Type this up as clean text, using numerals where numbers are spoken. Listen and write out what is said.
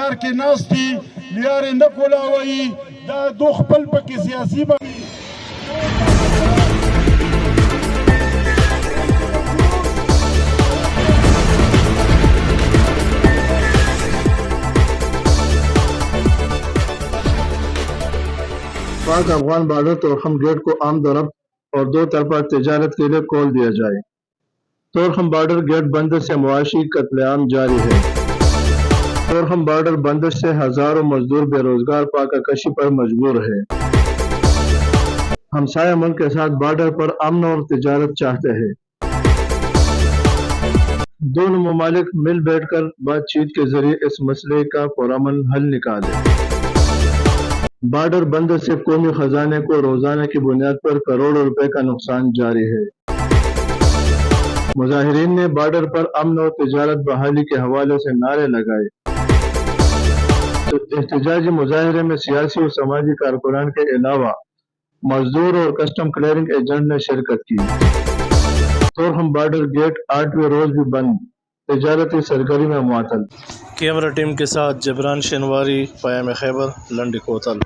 لیار کې ناستی لیار نه کولاوي دا دو خپل پکې سیاسي पाक अफगान बॉर्डर तोरखम गेट को आम दरब और दो तरफा तजारत के लिए खोल दिया जाए। तोरखम बॉर्डर गेट बंदर से मुआशी कत्लेआम जारी है। तोरखम बॉर्डर बंदर से हजारों मजदूर बेरोजगार पाका कशी पर मजबूर है। हमसाया मुल्क के साथ बॉर्डर पर अमन और तजारत चाहते हैं। दोनों ममालिक मिल बैठकर बातचीत के जरिए इस मसले का पुरअमन हल निकाले। बॉर्डर बंदर से कौमी खजाने को रोजाना की बुनियाद पर करोड़ों रुपए का नुकसान जारी है। मुजाहिरीन ने बॉर्डर पर अमन और तिजारत बहाली के हवाले से नारे लगाए। तो एहतजाजी मुजाहिरे में सियासी और समाजी कारकुनान के अलावा मजदूर और कस्टम क्लियरिंग एजेंट ने शिरकत की। तोरखम बॉर्डर गेट 8वें रोज भी बंद, तिजारती सरगर्मी में मुअत्तल। कैमरा टीम के साथ जबरान शनवारी, पयाम खैबर, लंडी कोतल।